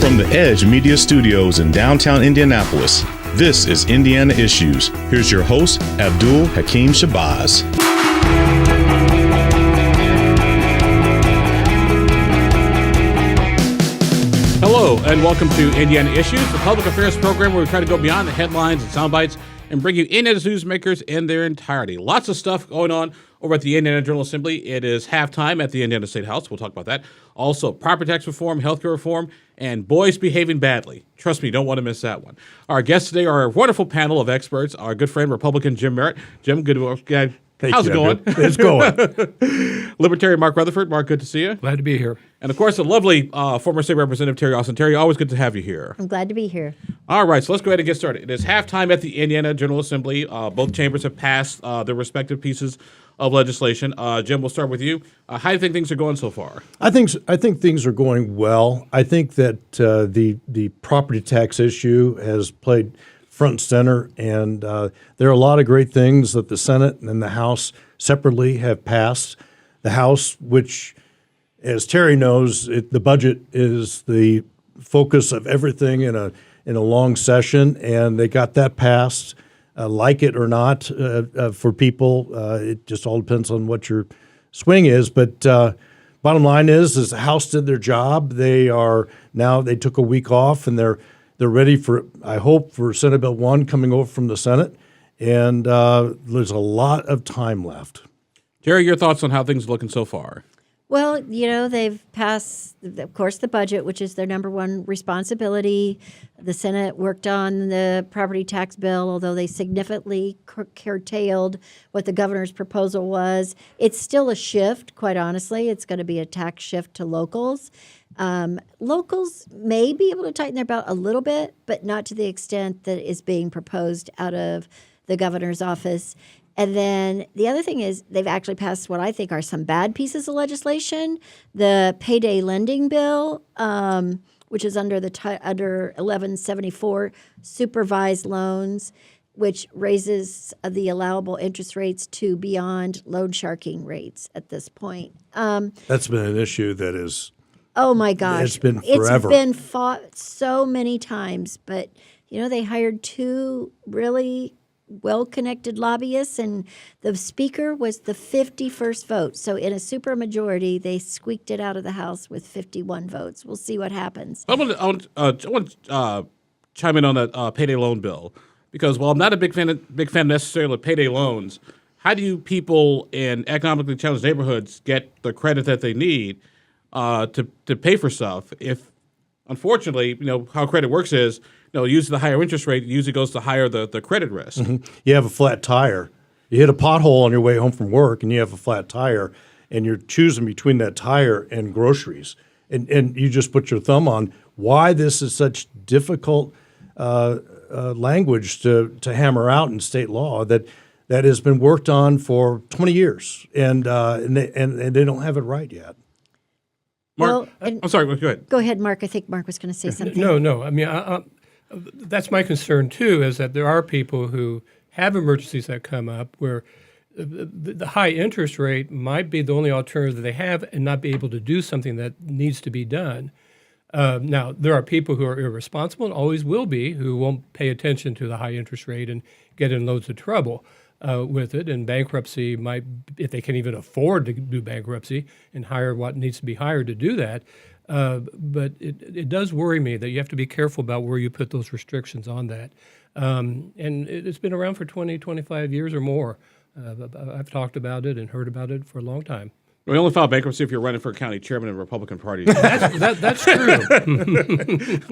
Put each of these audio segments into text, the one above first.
From the Edge Media Studios in downtown Indianapolis, this is Indiana Issues. Here's your host, Abdul-Hakim Shabazz. Hello, and welcome to Indiana Issues, the public affairs program where we try to go beyond the headlines and sound bites and bring you Indiana's newsmakers in their entirety. Lots of stuff going on over at the Indiana General Assembly. It is halftime at the Indiana Statehouse. We'll talk about that. Also, property tax reform, healthcare reform, and boys behaving badly. Trust me, you don't want to miss that one. Our guests today are a wonderful panel of experts. Our good friend, Republican Jim Merrit. Jim, good to how's it going? It's going. Libertarian Mark Rutherford. Mark, good to see you. Glad to be here. And, of course, the lovely former State Representative Terri. Terri, always good to have you here. I'm glad to be here. All right, so let's go ahead and get started. It is halftime at the Indiana General Assembly. Both chambers have passed their respective pieces of legislation. Jim, we'll start with you. How do you think things are going so far? I think things are going well. I think that the property tax issue has played front and center, and there are a lot of great things that the Senate and the House separately have passed. The House, which, as Terri knows, the budget is the focus of everything in a long session, and they got that passed. Like it or not, for people, it just all depends on what your swing is. But bottom line is the House did their job. They took a week off, and they're ready for, I hope, for Senate Bill 1 coming over from the Senate. And there's a lot of time left. Terri, your thoughts on how things are looking so far? Well, they've passed, of course, the budget, which is their number one responsibility. The Senate worked on the property tax bill, although they significantly curtailed what the governor's proposal was. It's still a shift, quite honestly. It's going to be a tax shift to locals. Locals may be able to tighten their belt a little bit, but not to the extent that is being proposed out of the governor's office. And then the other thing is they've actually passed what I think are some bad pieces of legislation. The payday lending bill, which is under 1174 supervised loans, which raises the allowable interest rates to beyond loan sharking rates at this point. That's been an issue that is. Oh my gosh, it's been forever. It's been fought so many times, but they hired two really well-connected lobbyists, and the speaker was the 51st vote. So in a supermajority, they squeaked it out of the House with 51 votes. We'll see what happens. I want to chime in on that payday loan bill, because while I'm not a big fan necessarily of payday loans, how do people in economically challenged neighborhoods get the credit that they need to pay for stuff if, unfortunately, how credit works is, using the higher interest rate, it usually goes to higher the credit risk. Mm-hmm. You have a flat tire. You hit a pothole on your way home from work, and you have a flat tire, and you're choosing between that tire and groceries. And you just put your thumb on why this is such difficult language to hammer out in state law that has been worked on for 20 years, and they don't have it right yet. Mark, I'm sorry, go ahead. Go ahead, Mark. I think Mark was going to say something. No. I mean, that's my concern, too, is that there are people who have emergencies that come up where the high interest rate might be the only alternative that they have and not be able to do something that needs to be done. Now, there are people who are irresponsible and always will be who won't pay attention to the high interest rate and get in loads of trouble with it. And bankruptcy might, if they can even afford to do bankruptcy and hire what needs to be hired to do that. But it does worry me that you have to be careful about where you put those restrictions on that. And it's been around for 20, 25 years or more. I've talked about it and heard about it for a long time. We only file bankruptcy if you're running for county chairman of the Republican Party. That's true.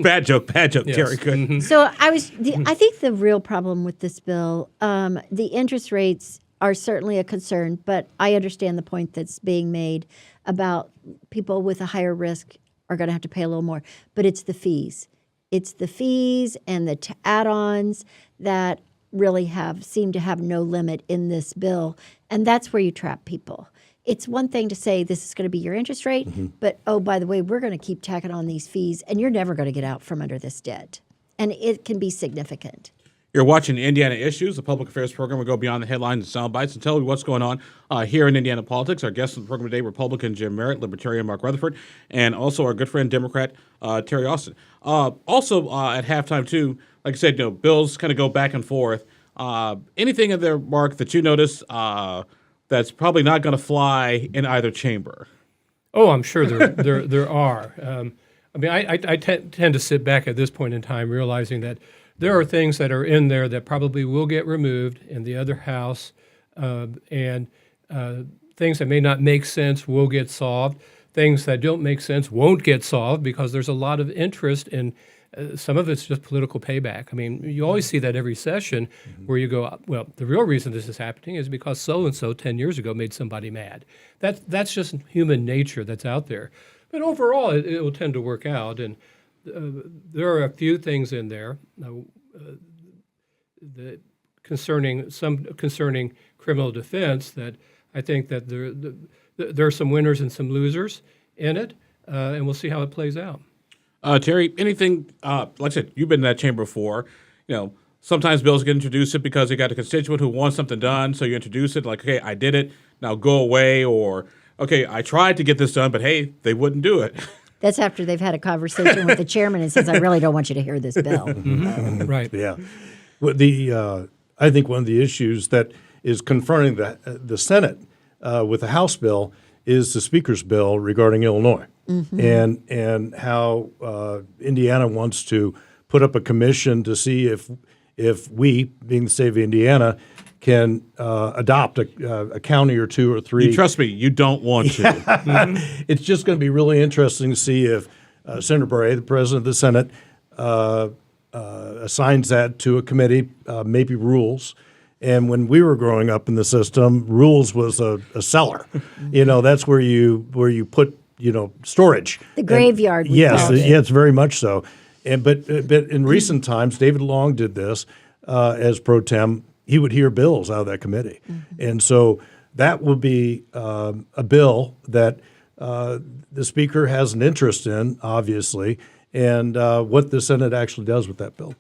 Bad joke, Yes. Terri. Good. Mm-hmm. So I think the real problem with this bill, the interest rates are certainly a concern, but I understand the point that's being made about people with a higher risk are going to have to pay a little more. But it's the fees. It's the fees and the add-ons that really seem to have no limit in this bill, and that's where you trap people. It's one thing to say this is going to be your interest rate, but, oh, by the way, we're going to keep tacking on these fees, and you're never going to get out from under this debt. And it can be significant. You're watching Indiana Issues, the public affairs program. We go beyond the headlines and sound bites and tell you what's going on here in Indiana politics. Our guests on the program today, Republican Jim Merrit, Libertarian Mark Rutherford, and also our good friend Democrat Terri Austin. Also at halftime too, like I said, bills kind of go back and forth. Anything in there, Mark, that you notice that's probably not going to fly in either chamber? Oh, I'm sure there are. I tend to sit back at this point in time realizing that there are things that are in there that probably will get removed in the other house, and things that may not make sense will get solved. Things that don't make sense won't get solved because there's a lot of interest in some of it's just political payback. I mean, you always see that every session where you go, well, the real reason this is happening is because so-and-so 10 years ago made somebody mad. That's just human nature that's out there. But overall, it will tend to work out, and there are a few things in there concerning criminal defense that I think that there are some winners and some losers in it, and we'll see how it plays out. Terri, anything, like I said, you've been in that chamber before. Sometimes bills get introduced because you got a constituent who wants something done, so you introduce it like, okay, I did it, now go away, or, okay, I tried to get this done, but hey, they wouldn't do it. That's after they've had a conversation with the chairman and says, I really don't want you to hear this bill. Right. Yeah. Well, I think one of the issues that is confronting the Senate with the House bill is the Speaker's bill regarding Illinois, and how Indiana wants to put up a commission to see if we, being the state of Indiana, can adopt a county or two or three. You trust me, you don't want to. It's just going to be really interesting to see if Senator Bray, the president of the Senate, assigns that to a committee, maybe rules. And when we were growing up in the system, rules was a cellar. That's where you put storage. The graveyard. Yes, it's very much so. But in recent times, David Long did this as pro tem. He would hear bills out of that committee. And so that will be a bill that the Speaker has an interest in, obviously, and what the Senate actually does with that bill.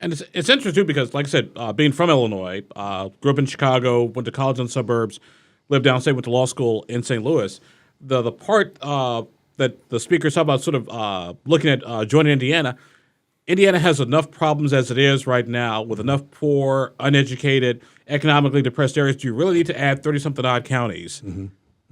And it's interesting, too, because, like I said, being from Illinois, grew up in Chicago, went to college in the suburbs, lived downstate, went to law school in St. Louis. The part that the Speaker's talking about sort of looking at joining Indiana, Indiana has enough problems as it is right now with enough poor, uneducated, economically depressed areas. Do you really need to add 30-something odd counties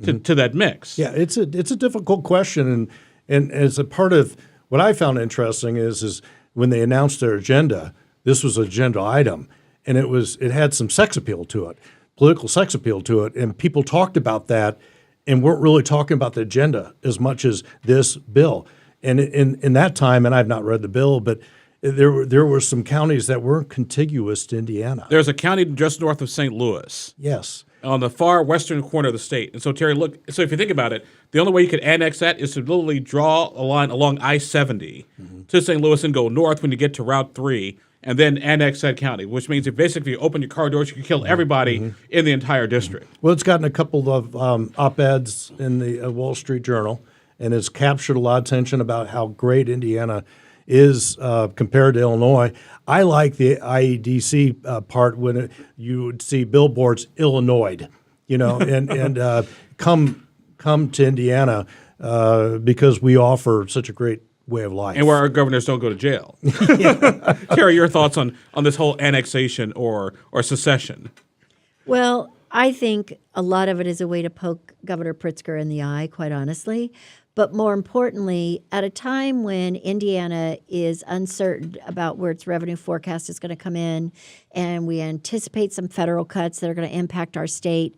to that mix? Yeah, it's a difficult question, and as a part of what I found interesting is when they announced their agenda, this was an agenda item, and it had some sex appeal to it, political sex appeal to it, and people talked about that and weren't really talking about the agenda as much as this bill. And in that time, and I've not read the bill, but there were some counties that weren't contiguous to Indiana. There's a county just north of St. Louis. Yes. On the far western corner of the state. And so, Terri, look, so if you think about it, the only way you could annex that is to literally draw a line along I-70 to St. Louis and go north when you get to Route 3 and then annex that county, which means if basically you open your car doors, you can kill everybody in the entire district. Well, it's gotten a couple of op-eds in the Wall Street Journal, and it's captured a lot of attention about how great Indiana is compared to Illinois. I like the IEDC part when you would see billboards Illinois, and come to Indiana because we offer such a great way of life. And where our governors don't go to jail. Terri, your thoughts on this whole annexation or secession? Well, I think a lot of it is a way to poke Governor Pritzker in the eye, quite honestly. But more importantly, at a time when Indiana is uncertain about where its revenue forecast is going to come in, and we anticipate some federal cuts that are going to impact our state,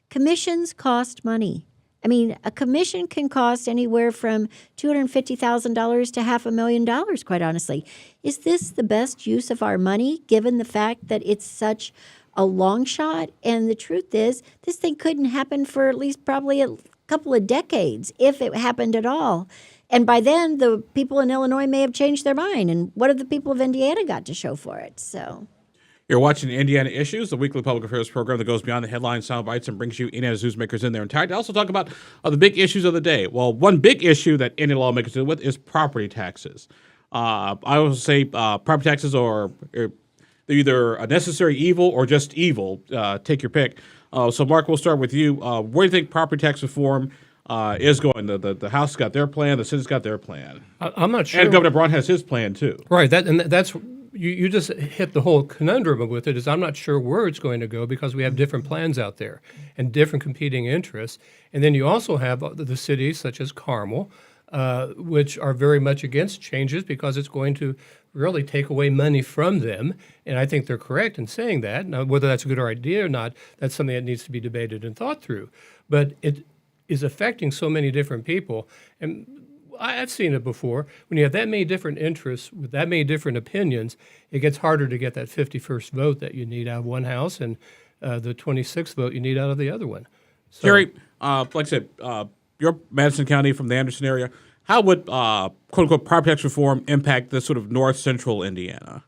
commissions cost money. I mean, a commission can cost anywhere from $250,000 to $500,000, quite honestly. Is this the best use of our money, given the fact that it's such a long shot? And the truth is, this thing couldn't happen for at least probably a couple of decades, if it happened at all. And by then, the people in Illinois may have changed their mind. And what have the people of Indiana got to show for it? So, you're watching Indiana Issues, the weekly public affairs program that goes beyond the headline sound bites and brings you Indiana's newsmakers in their entirety. I also talk about the big issues of the day. Well, one big issue that Indiana lawmakers deal with is property taxes. I always say property taxes are they're either a necessary evil or just evil. Take your pick. So, Mark, we'll start with you. Where do you think property tax reform is going? The House got their plan. The Senate's got their plan. I'm not sure. And Governor Braun has his plan, too. Right. That's you just hit the whole conundrum with it. Is I'm not sure where it's going to go because we have different plans out there and different competing interests. And then you also have the cities such as Carmel, which are very much against changes because it's going to really take away money from them. And I think they're correct in saying that. Now, whether that's a good idea or not, that's something that needs to be debated and thought through. But it is affecting so many different people. And I've seen it before. When you have that many different interests with that many different opinions, it gets harder to get that 51st vote that you need out of one house and the 26th vote you need out of the other one. So, Terri, like I said, you're Madison County from the Anderson area. How would quote-unquote property tax reform impact this sort of north-central Indiana?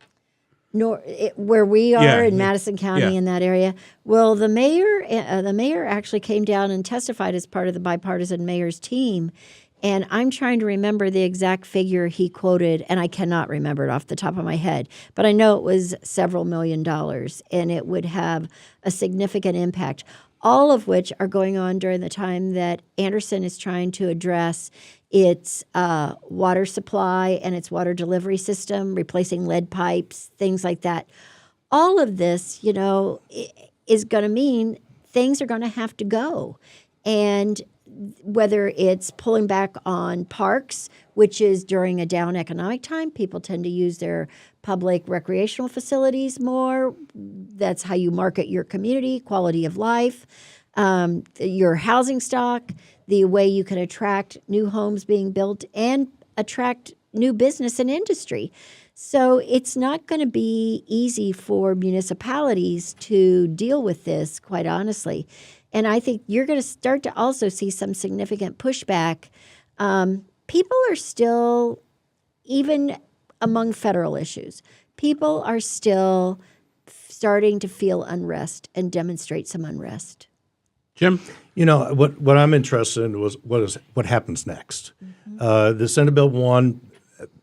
Where we are in Madison County in that area. Well, the mayor actually came down and testified as part of the bipartisan mayor's team. And I'm trying to remember the exact figure he quoted, and I cannot remember it off the top of my head. But I know it was several $1 million, and it would have a significant impact, all of which are going on during the time that Anderson is trying to address its water supply and its water delivery system, replacing lead pipes, things like that. All of this, is going to mean things are going to have to go. And whether it's pulling back on parks, which is during a down economic time, people tend to use their public recreational facilities more. That's how you market your community, quality of life, your housing stock, the way you can attract new homes being built and attract new business and industry. So it's not going to be easy for municipalities to deal with this, quite honestly. And I think you're going to start to also see some significant pushback. People are still, even among federal issues, people are still starting to feel unrest and demonstrate some unrest. Jim? What I'm interested in was what happens next. The Senate Bill 1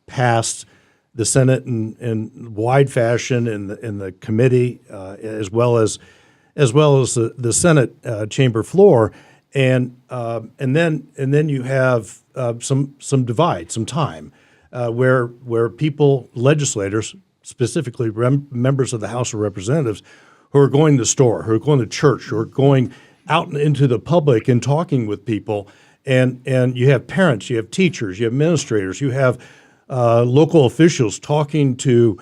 passed the Senate in wide fashion in the committee, as well as the Senate chamber floor, and then you have some divide, some time, where legislators, specifically members of the House of Representatives, who are going to the store, who are going to church, who are going out into the public and talking with people, and you have parents, you have teachers, you have administrators, you have local officials talking to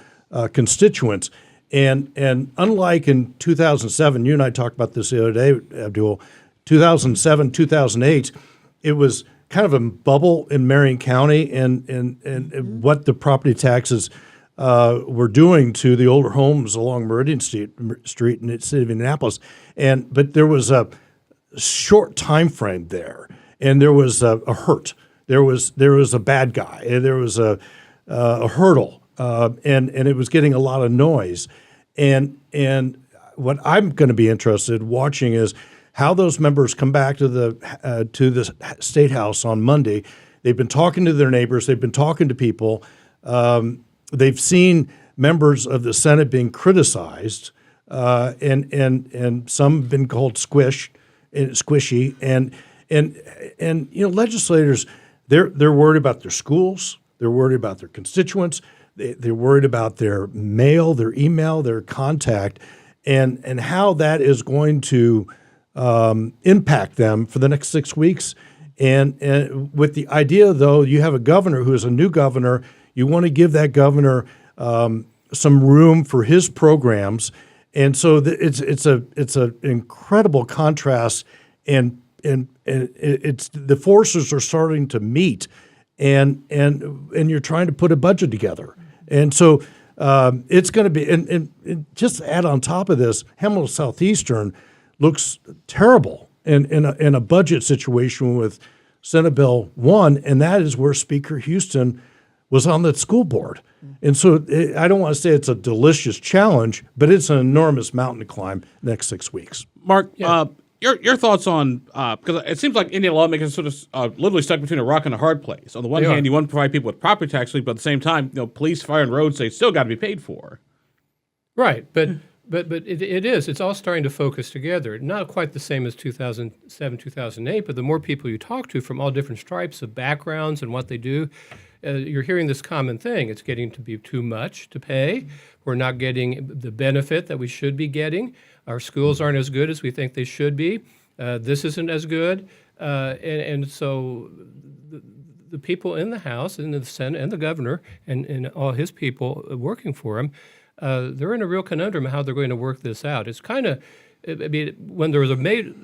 constituents. And unlike in 2007, you and I talked about this the other day, Abdul, 2007, 2008, it was kind of a bubble in Marion County and what the property taxes were doing to the older homes along Meridian Street in the city of Indianapolis. But there was a short time frame there, and there was a hurt. There was a bad guy. There was a hurdle. And it was getting a lot of noise. And what I'm going to be interested in watching is how those members come back to the Statehouse on Monday. They've been talking to their neighbors. They've been talking to people. They've seen members of the Senate being criticized, and some have been called squishy. And legislators, they're worried about their schools. They're worried about their constituents. They're worried about their mail, their email, their contact, and how that is going to impact them for the next 6 weeks. And with the idea, though, you have a governor who is a new governor. You want to give that governor some room for his programs, and so it's an incredible contrast, and it's the forces are starting to meet, and you're trying to put a budget together. And so it's going to be, and just to add on top of this, Hamilton Southeastern looks terrible in a budget situation with Senate Bill 1, and that is where Speaker Houston was on the school board. And so I don't want to say it's a delicious challenge, but it's an enormous mountain to climb next 6 weeks. Mark, your thoughts on, because it seems like Indiana lawmakers sort of literally stuck between a rock and a hard place. On the one hand, you want to provide people with property tax relief, but at the same time, police, fire, and roads, they still got to be paid for. Right, but it is. It's all starting to focus together. Not quite the same as 2007, 2008, but the more people you talk to from all different stripes of backgrounds and what they do, you're hearing this common thing. It's getting to be too much to pay. We're not getting the benefit that we should be getting. Our schools aren't as good as we think they should be. This isn't as good. And so the people in the House and the Senate and the governor and all his people working for him, they're in a real conundrum how they're going to work this out. It's kind of, I mean, when there was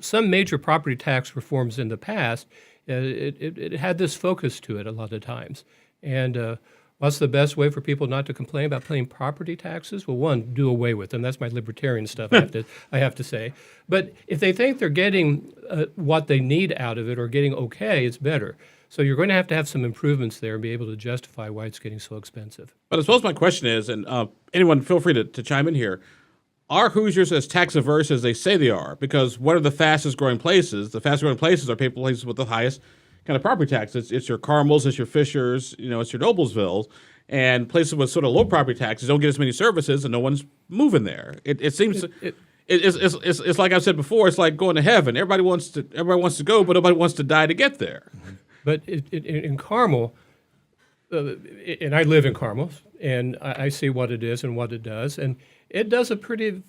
some major property tax reforms in the past, it had this focus to it a lot of times. And what's the best way for people not to complain about paying property taxes? Well, one, do away with them. That's my libertarian stuff, I have to say. But if they think they're getting what they need out of it or getting okay, it's better. So you're going to have some improvements there and be able to justify why it's getting so expensive. But I suppose my question is, and anyone feel free to chime in here, are Hoosiers as tax averse as they say they are? Because what are the fastest growing places? The fastest growing places are places with the highest kind of property tax. It's your Carmels, it's your Fishers, it's your Noblesvilles, and places with sort of low property taxes don't get as many services, and no one's moving there. It seems it's like I've said before. It's like going to heaven. Everybody wants to go, but nobody wants to die to get there. But in Carmel, and I live in Carmel, and I see what it is and what it does, and it does a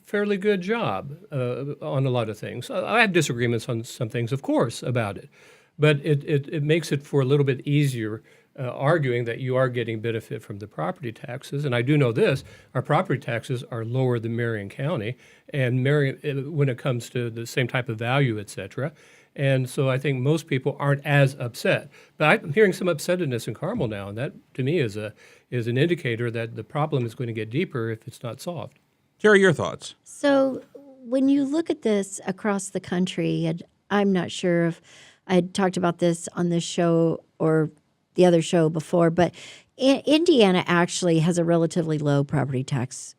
fairly good job on a lot of things. I have disagreements on some things, of course, about it, but it makes it for a little bit easier arguing that you are getting benefit from the property taxes. And I do know this, our property taxes are lower than Marion County, and when it comes to the same type of value, et cetera. And so I think most people aren't as upset. But I'm hearing some upsetness in Carmel now, and that, to me, is an indicator that the problem is going to get deeper if it's not solved. Terri, your thoughts? So when you look at this across the country, and I'm not sure if I had talked about this on this show or the other show before, but Indiana actually has a relatively low property tax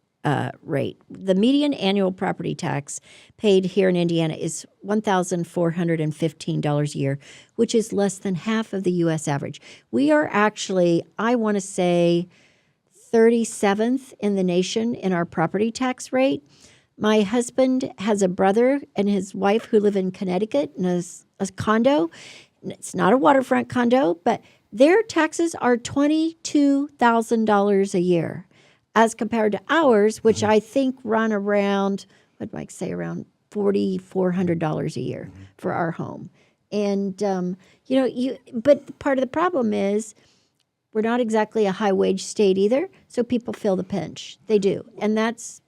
rate. The median annual property tax paid here in Indiana is $1,415 a year, which is less than half of the U.S. average. We are actually, I want to say, 37th in the nation in our property tax rate. My husband has a brother and his wife who live in Connecticut in a condo. It's not a waterfront condo, but their taxes are $22,000 a year, as compared to ours, which I think run around, what do I say, around $4,400 a year for our home. And, but part of the problem is we're not exactly a high wage state either, so people feel the pinch. They do. And that's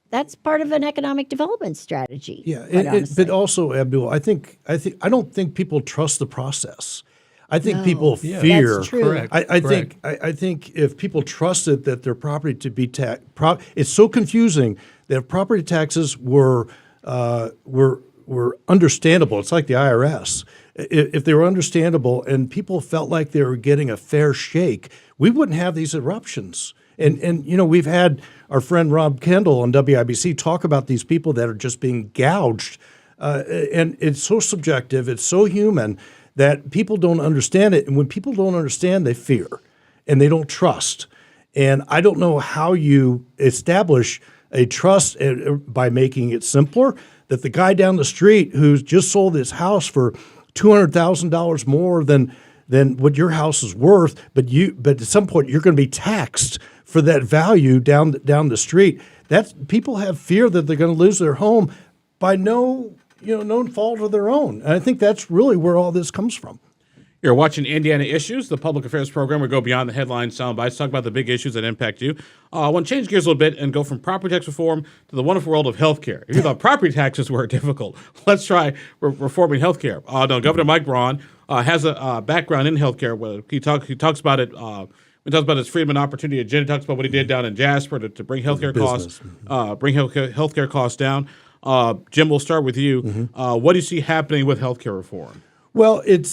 part of an economic development strategy. Yeah, but also, Abdul, I don't think people trust the process. I think people fear. That's true. Correct. I think if people trusted that their property to be taxed, it's so confusing that if property taxes were understandable. It's like the IRS. If they were understandable and people felt like they were getting a fair shake, we wouldn't have these eruptions. And we've had our friend Rob Kendall on WIBC talk about these people that are just being gouged, and it's so subjective, it's so human that people don't understand it. And when people don't understand, they fear and they don't trust. And I don't know how you establish a trust by making it simpler, that the guy down the street who's just sold his house for $200,000 more than what your house is worth, but at some point you're going to be taxed for that value down the street. People have fear that they're going to lose their home by no fault of their own. And I think that's really where all this comes from. You're watching Indiana Issues, the public affairs program. We go beyond the headline sound bites, talk about the big issues that impact you. I want to change gears a little bit and go from property tax reform to the wonderful world of healthcare. If you thought property taxes were difficult, let's try reforming healthcare. No, Governor Mike Braun has a background in healthcare. He talks about it. He talks about his freedom and opportunity agenda. He talks about what he did down in Jasper to bring healthcare costs down. Jim, we'll start with you. What do you see happening with healthcare reform? Well, they've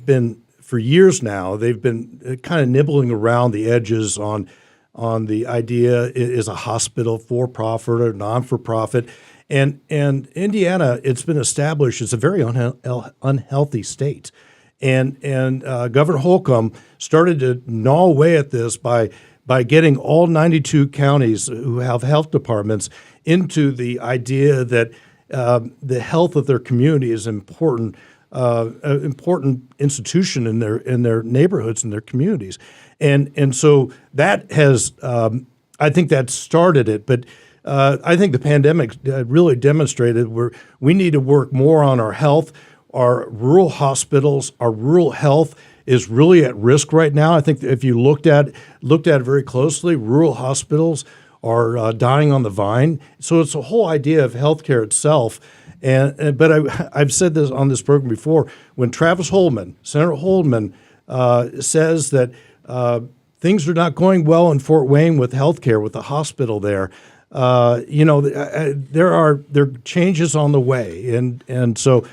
been for years now. They've been kind of nibbling around the edges on the idea: is a hospital for profit or non for profit? And Indiana, it's been established as a very unhealthy state. And Governor Holcomb started to gnaw away at this by by getting all 92 counties who have health departments into the idea that the health of their community is important institution in their neighborhoods and their communities, and so that has I think that started it, but I think the pandemic really demonstrated we need to work more on our health, our rural hospitals, our rural health is really at risk right now. I think if you looked at it very closely, rural hospitals are dying on the vine. So it's a whole idea of healthcare itself. But I've said this on this program before. When Senator Holdman, says that things are not going well in Fort Wayne with healthcare, with the hospital there, there are changes on the way, and so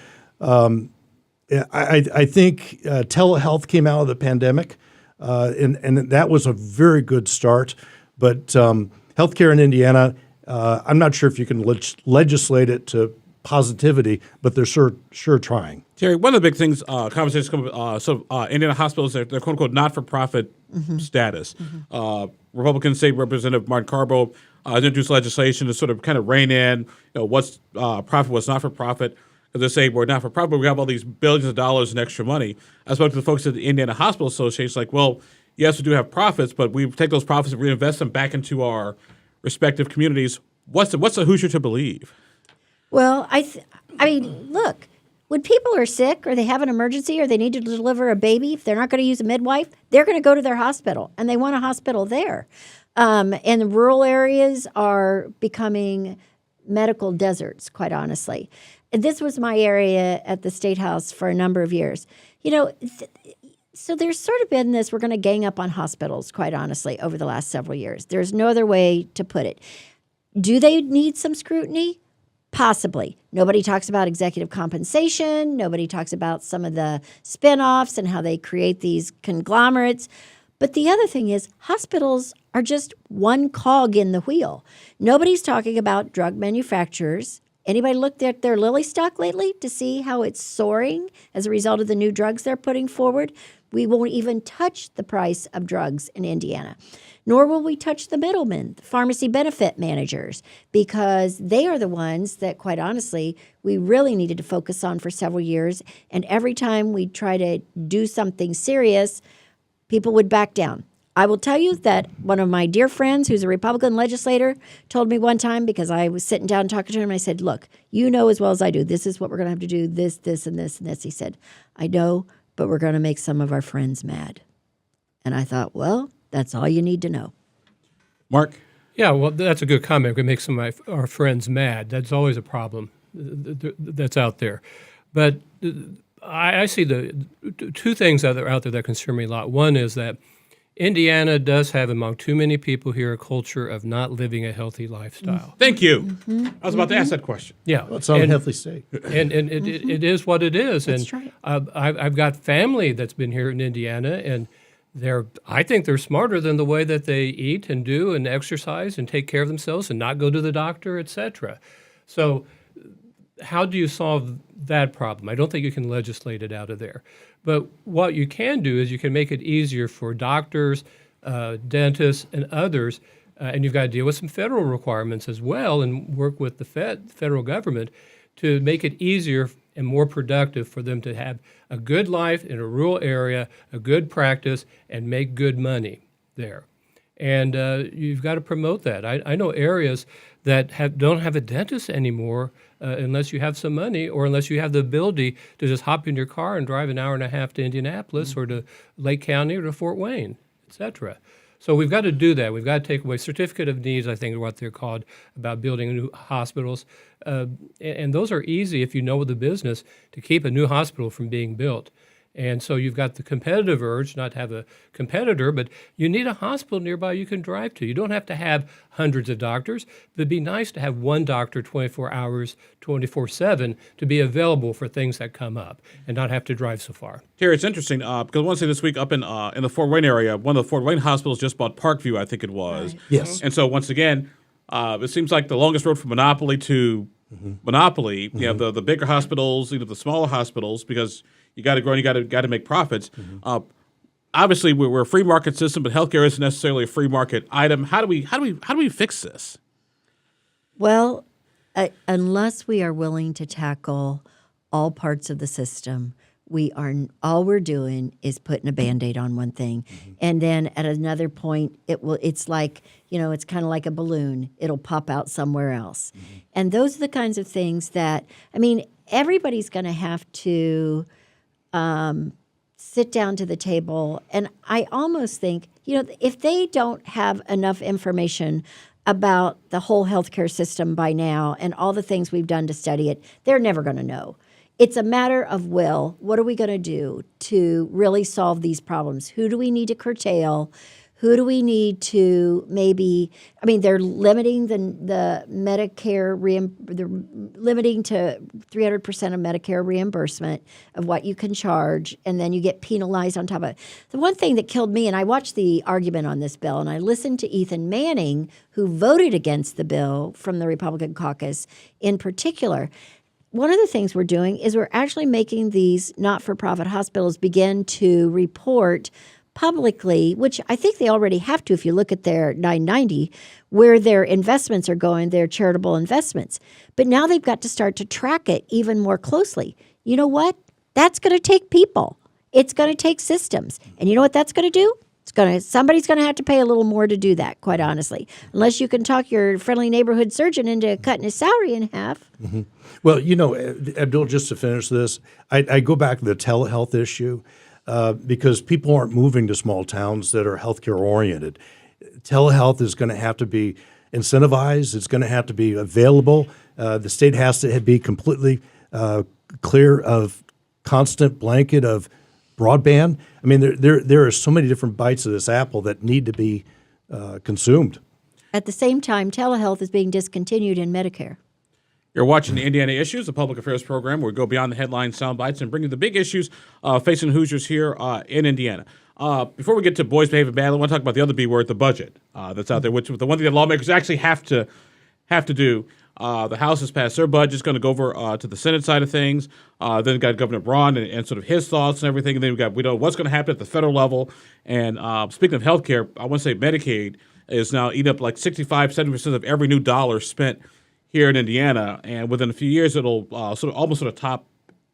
I think telehealth came out of the pandemic, and that was a very good start. But healthcare in Indiana, I'm not sure if you can legislate it to positivity, but they're sure trying. Terri, one of the big things, conversations come up, Indiana hospitals, they're quote unquote not-for-profit status. Republican State Representative Martin Carbo has introduced legislation to sort of kind of rein in what's profit, what's not-for-profit. Because they say we're not-for-profit, but we have all these billions of dollars in extra money. I spoke to the folks at the Indiana Hospital Association, like, well, yes, we do have profits, but we take those profits and reinvest them back into our respective communities. What's the Hoosier to believe? Well, I mean, look, when people are sick or they have an emergency or they need to deliver a baby, if they're not going to use a midwife, they're going to go to their hospital, and they want a hospital there. And the rural areas are becoming medical deserts, quite honestly. This was my area at the Statehouse for a number of years. So there's sort of been this, we're going to gang up on hospitals, quite honestly, over the last several years. There's no other way to put it. Do they need some scrutiny? Possibly. Nobody talks about executive compensation. Nobody talks about some of the spinoffs and how they create these conglomerates. But the other thing is hospitals are just one cog in the wheel. Nobody's talking about drug manufacturers. Anybody looked at their Lilly stock lately to see how it's soaring as a result of the new drugs they're putting forward? We won't even touch the price of drugs in Indiana. Nor will we touch the middlemen, the pharmacy benefit managers, because they are the ones that, quite honestly, we really needed to focus on for several years. And every time we try to do something serious, people would back down. I will tell you that one of my dear friends who's a Republican legislator told me one time, because I was sitting down talking to him, and I said, look, you know as well as I do, this is what we're going to have to do, this, and this, and this. He said, I know, but we're going to make some of our friends mad. And I thought, well, that's all you need to know. Mark? Yeah, well, that's a good comment. We make some of our friends mad. That's always a problem that's out there. But I see the two things that are out there that concern me a lot. One is that Indiana does have, among too many people here, a culture of not living a healthy lifestyle. Thank you. I was about to ask that question. Yeah. Well, it's not a healthy state. And it is what it is. That's and right. I've got family that's been here in Indiana, and I think they're smarter than the way that they eat and do and exercise and take care of themselves and not go to the doctor, et cetera. So how do you solve that problem? I don't think you can legislate it out of there. But what you can do is you can make it easier for doctors, dentists, and others, and you've got to deal with some federal requirements as well and work with the federal government to make it easier and more productive for them to have a good life in a rural area, a good practice, and make good money there. And you've got to promote that. I know areas that don't have a dentist anymore unless you have some money or unless you have the ability to just hop in your car and drive an hour and a half to Indianapolis or to Lake County or to Fort Wayne, et cetera. So we've got to do that. We've got to take away certificate of needs, I think is what they're called, about building new hospitals. And those are easy if you know the business to keep a new hospital from being built. And so you've got the competitive urge not to have a competitor, but you need a hospital nearby you can drive to. You don't have to have hundreds of doctors, but it'd be nice to have one doctor 24 hours, 24/7 to be available for things that come up and not have to drive so far. Terri, it's interesting because I want to say this week up in the Fort Wayne area, one of the Fort Wayne hospitals just bought Parkview, I think it was. Right. Yes. And so once again, it seems like the longest road from monopoly to monopoly. You have the bigger hospitals, the smaller hospitals, because you got to grow and you got to make profits. obviously we're a free market system, but healthcare isn't necessarily a free market item. How do we fix this? Well, unless we are willing to tackle all parts of the system, all we're doing is putting a Band-Aid on one thing. And then at another point, it's like, it's kind of like a balloon. It'll pop out somewhere else. And those are the kinds of things that, everybody's going to have to sit down to the table. And I almost think, if they don't have enough information about the whole healthcare system by now and all the things we've done to study it, they're never going to know. It's a matter of will. What are we going to do to really solve these problems? Who do we need to curtail? Who do we need to they're limiting the Medicare, they're limiting to 300% of Medicare reimbursement of what you can charge, and then you get penalized on top of it. The one thing that killed me, and I watched the argument on this bill, and I listened to Ethan Manning, who voted against the bill from the Republican caucus in particular. One of the things we're doing is we're actually making these not-for-profit hospitals begin to report publicly, which I think they already have to if you look at their 990, where their investments are going, their charitable investments. But now they've got to start to track it even more closely. You know what? That's going to take people. It's going to take systems. And you know what that's going to do? Somebody's going to have to pay a little more to do that, quite honestly, unless you can talk your friendly neighborhood surgeon into cutting his salary in half. Mm-hmm. Well, Abdul, just to finish this, I go back to the telehealth issue because people aren't moving to small towns that are healthcare oriented. Telehealth is going to have to be incentivized. It's going to have to be available. The state has to be completely clear of constant blanket of broadband. There are so many different bites of this apple that need to be consumed. At the same time, telehealth is being discontinued in Medicare. You're watching the Indiana Issues, a public affairs program where we go beyond the headline sound bites and bring you the big issues facing Hoosiers here in Indiana. Before we get to boys behaving badly, I want to talk about the other B word, the budget that's out there, which the one thing that lawmakers actually have to do. The House has passed their budget. It's going to go over to the Senate side of things. Then we've got Governor Braun and sort of his thoughts and everything. And then we know what's going to happen at the federal level. And speaking of health care, I want to say Medicaid is now eating up like 65-70% of every new dollar spent here in Indiana. And within a few years, it'll almost top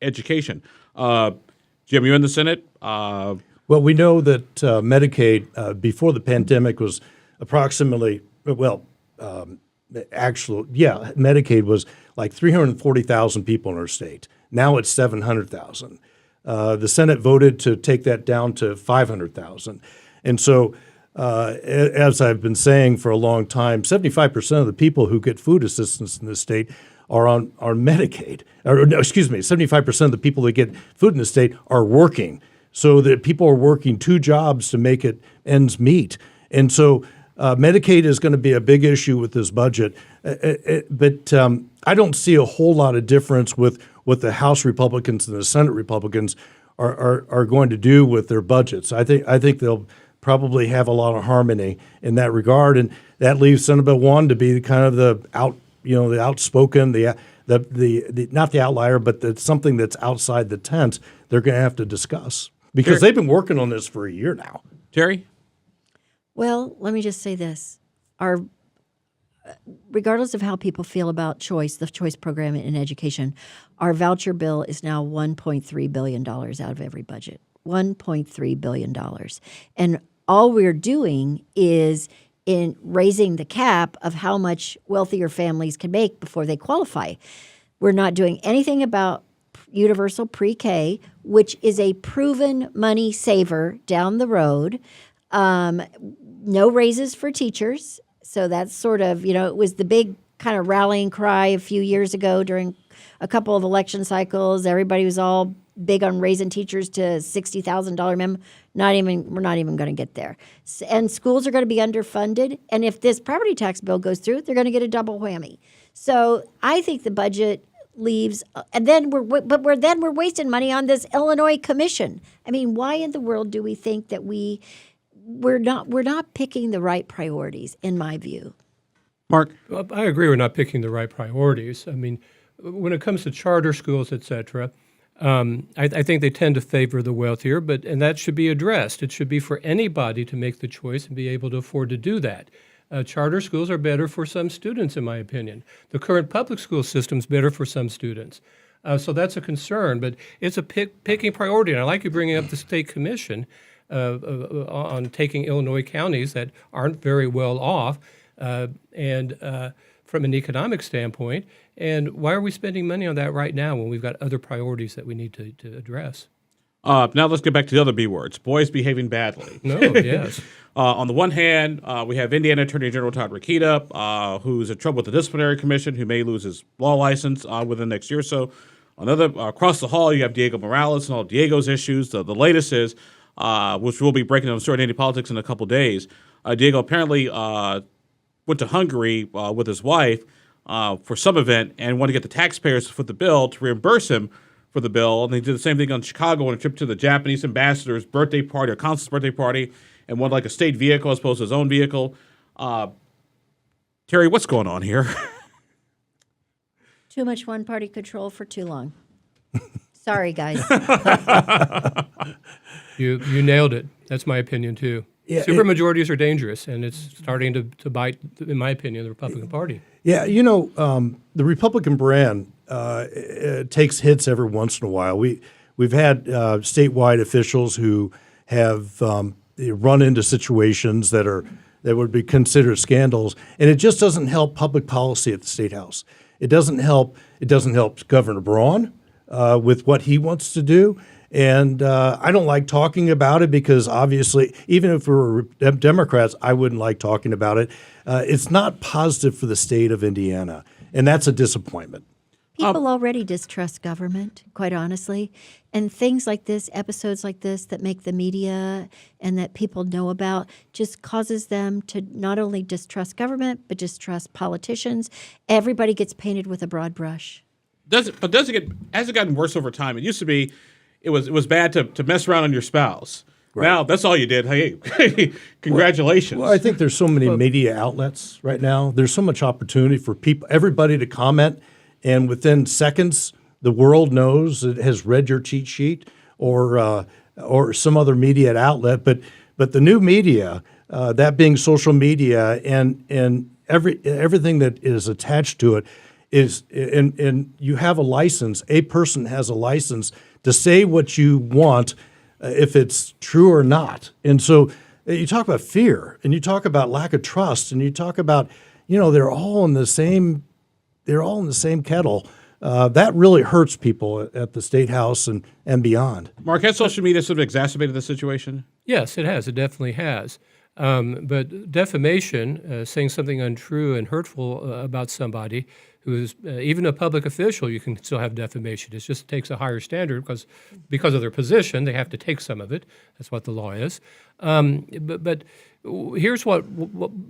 education. Jim, you're in the Senate. Well, we know that Medicaid before the pandemic was approximately, Medicaid was like 340,000 people in our state. Now it's 700,000. The Senate voted to take that down to 500,000. And so, as I've been saying for a long time, 75% of the people who get food assistance in this state are on Medicaid. 75% of the people that get food in the state are working. So that people are working two jobs to make it ends meet. And so Medicaid is going to be a big issue with this budget, but I don't see a whole lot of difference with what the House Republicans and the Senate Republicans are going to do with their budgets. I think they'll probably have a lot of harmony in that regard, and that leaves Senate Bill 1 to be kind of the outspoken, the not the outlier, but something that's outside the tent. They're going to have to discuss because they've been working on this for a year now. Terry? Well, let me just say this. Regardless of how people feel about the choice program in education, our voucher bill is now $1.3 billion out of every budget. $1.3 billion. And all we're doing is in raising the cap of how much wealthier families can make before they qualify. We're not doing anything about universal pre-K, which is a proven money saver down the road. No raises for teachers. So that's sort of, it was the big kind of rallying cry a few years ago during a couple of election cycles. Everybody was all big on raising teachers to $60,000 minimum. We're not even going to get there. And schools are going to be underfunded. And if this property tax bill goes through, they're going to get a double whammy. So I think the budget leaves, and then we're wasting money on this Illinois commission. Why in the world do we think that we're not picking the right priorities, in my view? Mark? Well, I agree we're not picking the right priorities. When it comes to charter schools, et cetera, I think they tend to favor the wealthier, and that should be addressed. It should be for anybody to make the choice and be able to afford to do that. Charter schools are better for some students, in my opinion. The current public school system is better for some students. So that's a concern, but it's a picking priority. And I like you bringing up the state commission on taking Illinois counties that aren't very well off and from an economic standpoint. And why are we spending money on that right now when we've got other priorities that we need to address? Now let's get back to the other B words, boys behaving badly. No, yes. On the one hand, we have Indiana Attorney General Todd Rokita, who's in trouble with the disciplinary commission, who may lose his law license within the next year or so. On the other, across the hall, you have Diego Morales and all Diego's issues. The latest is, which we'll be breaking on Story Daily Politics in a couple days, Diego apparently went to Hungary with his wife for some event and wanted to get the taxpayers to foot the bill to reimburse him for the bill. And they did the same thing on Chicago on a trip to the Japanese ambassador's birthday party or consul's birthday party and wanted like a state vehicle as opposed to his own vehicle. Terri, what's going on here? Too much one-party control for too long. Sorry, guys. You nailed it. That's my opinion, too. Yeah, Supermajorities are dangerous, and it's starting to bite, in my opinion, the Republican Party. Yeah, the Republican brand takes hits every once in a while. We've had statewide officials who have run into situations that would be considered scandals, and it just doesn't help public policy at the Statehouse. It doesn't help Governor Braun with what he wants to do. And I don't like talking about it because obviously, even if we were Democrats, I wouldn't like talking about it. It's not positive for the state of Indiana, and that's a disappointment. People already distrust government, quite honestly. And things like this, episodes like this that make the media and that people know about just causes them to not only distrust government, but distrust politicians. Everybody gets painted with a broad brush. Has it gotten worse over time? It used to be it was bad to mess around on your spouse. Right. Now that's all you did. Hey, congratulations. Well, I think there's so many media outlets right now. There's so much opportunity for everybody to comment, and within seconds, the world knows it has read your cheat sheet or some other media outlet. But the new media, that being social media and everything that is attached to it, is and you have a license. A person has a license to say what you want, if it's true or not. And so you talk about fear, and you talk about lack of trust, and you talk about they're all in the same kettle. That really hurts people at the Statehouse and beyond. Mark, has social media sort of exacerbated the situation? Yes, it has. It definitely has. But defamation, saying something untrue and hurtful about somebody who is even a public official, you can still have defamation. It just takes a higher standard because of their position, they have to take some of it. That's what the law is. But here's what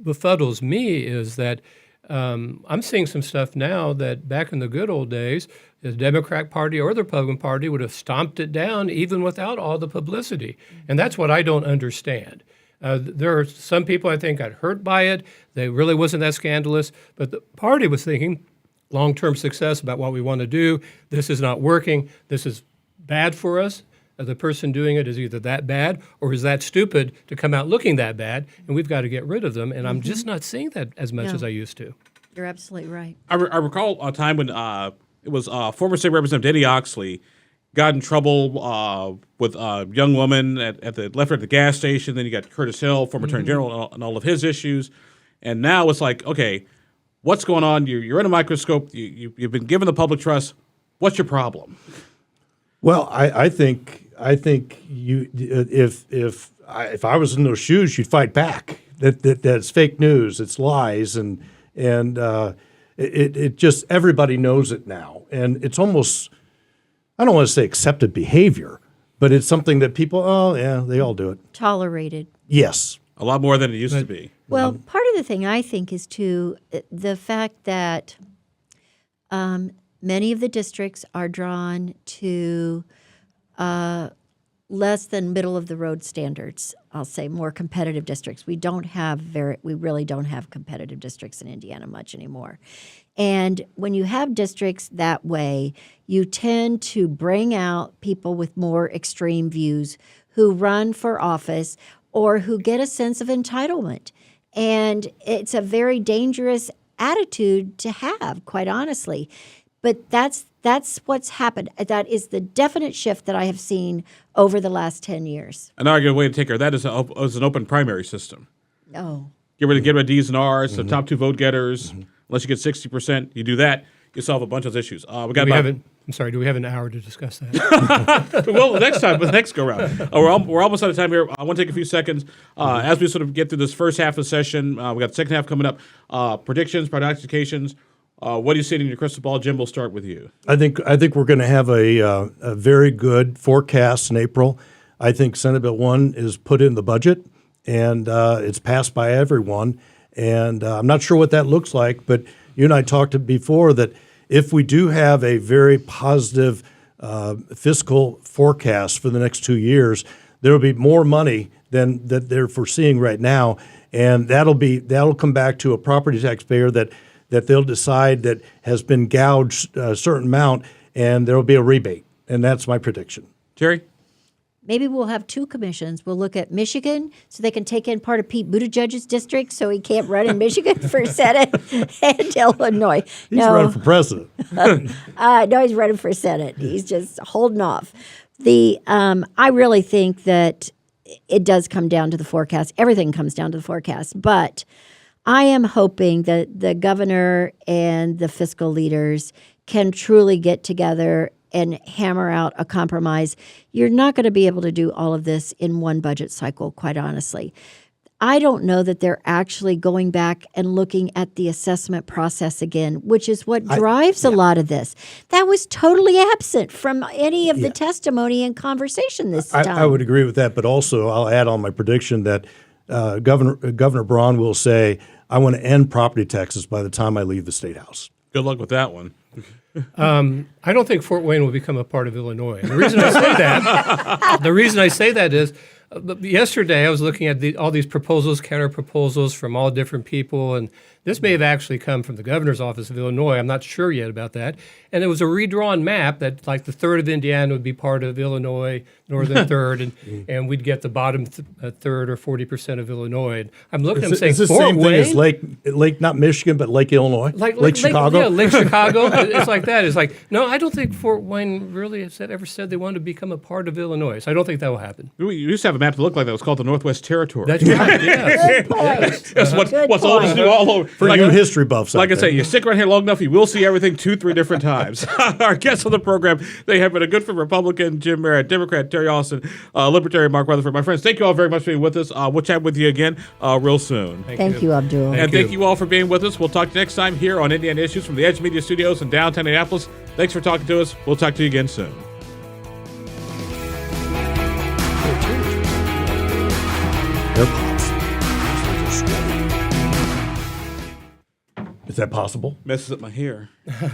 befuddles me is that I'm seeing some stuff now that back in the good old days, the Democrat Party or the Republican Party would have stomped it down even without all the publicity. And that's what I don't understand. There are some people I think got hurt by it. They really wasn't that scandalous. But the party was thinking long-term success about what we want to do. This is not working. This is bad for us. The person doing it is either that bad or is that stupid to come out looking that bad, and we've got to get rid of them. And I'm just not seeing that as much as I used to. You're absolutely right. I recall a time when it was former state representative Denny Oxley got in trouble with a young woman left her at the gas station. Then you got Curtis Hill, former Attorney General, and all of his issues. And now it's like, okay, what's going on? You're in a microscope. You've been given the public trust. What's your problem? Well, I think you if I was in those shoes, you'd fight back. That's fake news. It's lies, and it just everybody knows it now, and it's almost, I don't want to say accepted behavior, but it's something that people, they all do it. Tolerated. Yes. A lot more than it used to be. Well, part of the thing I think is too the fact that many of the districts are drawn to less than middle of the road standards. I'll say more competitive districts. We really don't have competitive districts in Indiana much anymore. And when you have districts that way, you tend to bring out people with more extreme views who run for office or who get a sense of entitlement. And it's a very dangerous attitude to have, quite honestly. But that's what's happened. That is the definite shift that I have seen over the last 10 years. An arguable way to take care of that is an open primary system. Oh. Get rid of D's and R's, the top two vote getters. Unless you get 60%, you do that, you solve a bunch of issues. Do we have an hour to discuss that? Well, next go round. We're almost out of time here. I want to take a few seconds as we sort of get through this first half of the session. We got the second half coming up. Predictions, prognostications. What do you see in your crystal ball? Jim, we'll start with you. I think we're going to have a very good forecast in April. I think Senate Bill 1 is put in the budget, and it's passed by everyone. And I'm not sure what that looks like, but you and I talked before that if we do have a very positive fiscal forecast for the next 2 years, there will be more money than that they're foreseeing right now, and that'll come back to a property taxpayer that they'll decide that has been gouged a certain amount, and there will be a rebate, and that's my prediction. Terri? Maybe we'll have two commissions. We'll look at Michigan so they can take in part of Pete Buttigieg's district so he can't run in Michigan for Senate, and Illinois. He's running for president. No, he's running for Senate. He's just holding off. I really think that it does come down to the forecast. Everything comes down to the forecast. But I am hoping that the governor and the fiscal leaders can truly get together and hammer out a compromise. You're not going to be able to do all of this in one budget cycle, quite honestly. I don't know that they're actually going back and looking at the assessment process again, which is what drives a lot of this. That was totally absent from any of the testimony and conversation this time. I would agree with that, but also I'll add on my prediction that Governor Braun will say, I want to end property taxes by the time I leave the Statehouse. Good luck with that one. I don't think Fort Wayne will become a part of Illinois. And the reason I say that is yesterday I was looking at all these proposals, counter proposals from all different people, and this may have actually come from the governor's office of Illinois. I'm not sure yet about that. And it was a redrawn map that like the third of Indiana would be part of Illinois, northern third, and we'd get the bottom third or 40% of Illinois. And I'm looking, I'm saying, is the same thing as Lake, not Michigan, but Lake Illinois, Lake Chicago? Yeah, Lake Chicago. It's like that. It's like, no, I don't think Fort Wayne really ever said they wanted to become a part of Illinois. So I don't think that will happen. We used to have a map that looked like that. It was called the Northwest Territory. That's right, yes. Good point. That's what's old is new all over. For you history buffs. Like I say, you stick around here long enough, you will see everything 2-3 different times. Our guests on the program, they have been a good for Republican Jim Merrit, Democrat Terri Austin, Libertarian Mark Rutherford. My friends, thank you all very much for being with us. We'll chat with you again real soon. Thank you, Abdul. Thank you all for being with us. We'll talk to you next time here on Indiana Issues from the Edge Media Studios in downtown Indianapolis. Thanks for talking to us. We'll talk to you again soon. Is that possible? Messes up my hair.